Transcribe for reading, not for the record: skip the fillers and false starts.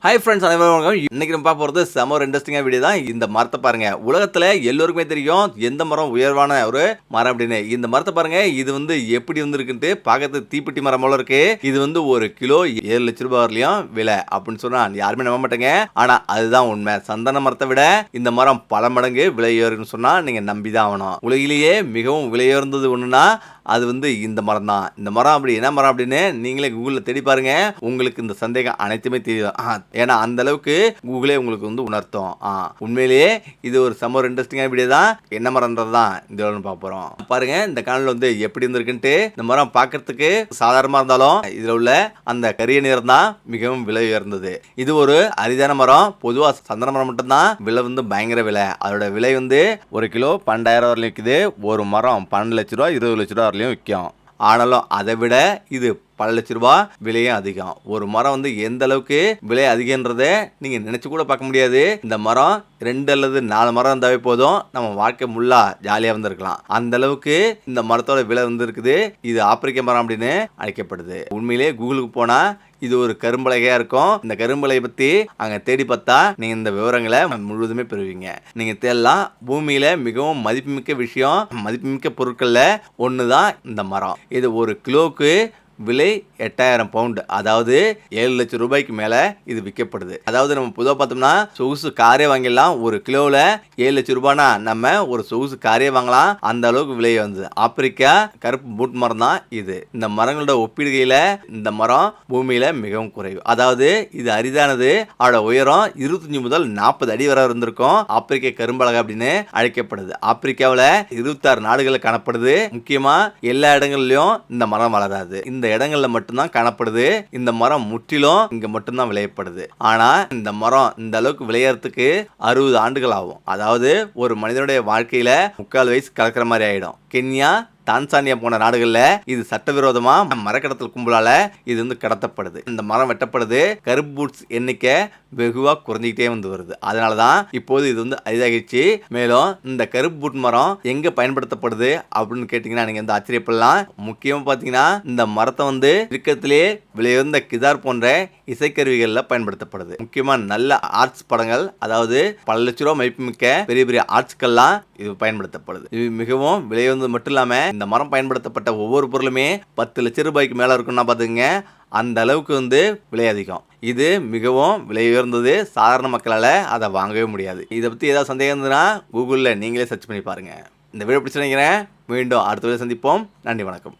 Hi friends, அனைவரும் வணக்கம். இன்னைக்கு நம்ம பார்க்க போகிறது செம ஒரு இன்ட்ரெஸ்டிங்கான வீடியோ தான். இந்த மரத்தை பாருங்க. உலகத்தில் எல்லோருக்குமே தெரியும் எந்த மரம் உயர்வான ஒரு மரம் அப்படின்னு. இந்த மரத்தை பாருங்க, இது எப்படி வந்துருக்குன்ட்டு பார்க்கறதுக்கு தீப்பெட்டி மரம் போல இருக்கு. இது ஒரு கிலோ 7 லட்ச ரூபாய் வரலையும் விலை அப்படின்னு சொன்னா யாருமே நம்ப மாட்டேங்க. ஆனா அதுதான் உண்மை. சந்தன மரத்தை விட இந்த மரம் பல மடங்கு விலை உயர்ன்னு சொன்னா நீங்க நம்பிதான் ஆகணும். உலகிலேயே மிகவும் விலை உயர்ந்தது ஒண்ணுன்னா அது இந்த மரம் தான். இந்த மரம் அப்படி என்ன மரம் அப்படின்னு நீங்களே கூகுளில் தேடி பாருங்க. உங்களுக்கு இந்த சந்தேகம் அனைத்துமே தெரியும். ஏன்னா அந்த அளவுக்கு கூகுளே உங்களுக்கு உணர்த்தும். உண்மையிலேயே இது ஒரு செம இன்ட்ரெஸ்டிங்கான வீடியோ தான். என்ன மரம்ன்றது தான் இந்த பார்க்க போறோம். பாருங்க, இந்த காணொலியில் எப்படி இருந்திருக்குன்ட்டு. இந்த மரம் பார்க்கறதுக்கு சாதாரணமா இருந்தாலும் இதுல உள்ள அந்த கரிய நிறம் தான் மிகவும் விலை உயர்ந்தது. இது ஒரு அரிதான மரம். பொதுவா சந்தன மரம் மட்டும்தான் விலை பயங்கர விலை. அதோட விலை ஒரு கிலோ 12,000 வரலையும் விற்குது. ஒரு மரம் 12 லட்ச ரூபா 20 லட்ச ரூபா வரலையும் விற்கும். ஆனாலும் அதை விட இது பல லட்ச ரூபா விலையும் அதிகம். ஒரு மரம் எந்த அளவுக்கு விலை அதிகன்றத நீங்க நினைச்சு கூட பார்க்க முடியாது. இந்த மரம் 2 அல்லது 4 மரம் இருந்தாவே போதும், நம்ம வாழ்க்கை முள்ளா ஜாலியா இருந்திருக்கலாம். அந்த அளவுக்கு இந்த மரத்தோட விலை இருக்குது. இது ஆப்பிரிக்க மரம் அப்படின்னு அழைக்கப்படுது. உண்மையிலேயே கூகுளுக்கு போனா இது ஒரு கரும்பலகையா இருக்கும். இந்த கரும்பலகை பத்தி அங்க தேடி பார்த்தா நீங்க இந்த விவரங்களை முழுவதுமே பெறுவீங்க. நீங்க தேடலாம். பூமியில மிகவும் மதிப்புமிக்க விஷயம், மதிப்புமிக்க பொருட்கள்ல ஒண்ணுதான் இந்த மரம். இது ஒரு கிலோவுக்கு விலை 8,000 பவுண்டு, அதாவது 7 லட்சம் ரூபாய்க்கு மேல இது விற்கப்படுது. அதாவது நம்ம பொதுவாக பார்த்தோம்னா சொகுசு காரே வாங்கிடலாம். ஒரு கிலோவில் 7 லட்சம் ரூபாய்னா நம்ம ஒரு சொகுசு காரே வாங்கலாம். அந்த அளவுக்கு விலை ஆப்பிரிக்கா கருப்பு பூட் மரம் தான் இது. இந்த மரங்களோட ஒப்பிடுகையில இந்த மரம் பூமியில மிகவும் குறைவு. அதாவது இது அரிதானது. அதோட உயரம் 25 முதல் 40 அடி வரை இருந்திருக்கும். ஆப்பிரிக்க கரும்பலகை அப்படின்னு அழைக்கப்படுது. ஆப்பிரிக்காவில் 26 நாடுகளில் காணப்படுது. முக்கியமா எல்லா இடங்கள்லயும் இந்த மரம் வளராது. இந்த இடங்கள்ல மட்டும்தான் காணப்படுது. இந்த மரம் முற்றிலும் இங்க மட்டும்தான் விளையப்படுது. ஆனா இந்த மரம் இந்த அளவுக்கு விளையறதுக்கு 60 ஆண்டுகள் ஆகும். அதாவது ஒரு மனிதனுடைய வாழ்க்கையில 3/4 வயசு கலக்கிற மாதிரி ஆயிடும். கென்யா, தான்சானியா போன நாடுகளில் இது சட்டவிரோதமா மரக்கடத்தல் கும்பலால இது கடத்தப்படுது. இந்த மரம் வெட்டப்படுது. கருப்பு பூட்ஸ் எண்ணிக்கை வெகுவா குறைஞ்சிக்கிட்டே வருது. அதனாலதான் இப்போது இது அரிதாகிடுச்சு. மேலும் இந்த கருப்பு பூட் மரம் எங்க பயன்படுத்தப்படுது அப்படின்னு கேட்டீங்கன்னா நீங்க ஆச்சரியப்படலாம். முக்கியமா பாத்தீங்கன்னா இந்த மரத்தை இருக்கத்திலே விலையுயர்ந்த கிதார் போன்ற இசைக்கருவிகள்ல பயன்படுத்தப்படுது. முக்கியமா நல்ல ஆர்ட்ஸ் படங்கள், அதாவது பல லட்ச ரூபாய் மதிப்புமிக்க பெரிய பெரிய ஆர்ட்ஸ்கள்லாம் இது பயன்படுத்தப்படுது. இது மிகவும் விலையுயர்ந்தது மட்டும் இல்லாம இந்த மரம் பயன்படுத்தப்பட்ட ஒவ்வொரு பொருளுமே 10 லட்சம் ரூபாய்க்கு மேல இருக்குன்னா பாத்துங்க. அந்த அளவுக்கு விலை அதிகம். இது மிகவும் விலை உயர்ந்தது. சாதாரண மக்களால் அதை வாங்கவே முடியாது. இதை பற்றி ஏதாவது சந்தேகம் இருந்ததுன்னா கூகுளில் நீங்களே சர்ச் பண்ணி பாருங்க. இந்த வீடியோ பிடிச்சிருக்கிறேன். மீண்டும் அடுத்த வீடியோ சந்திப்போம். நன்றி, வணக்கம்.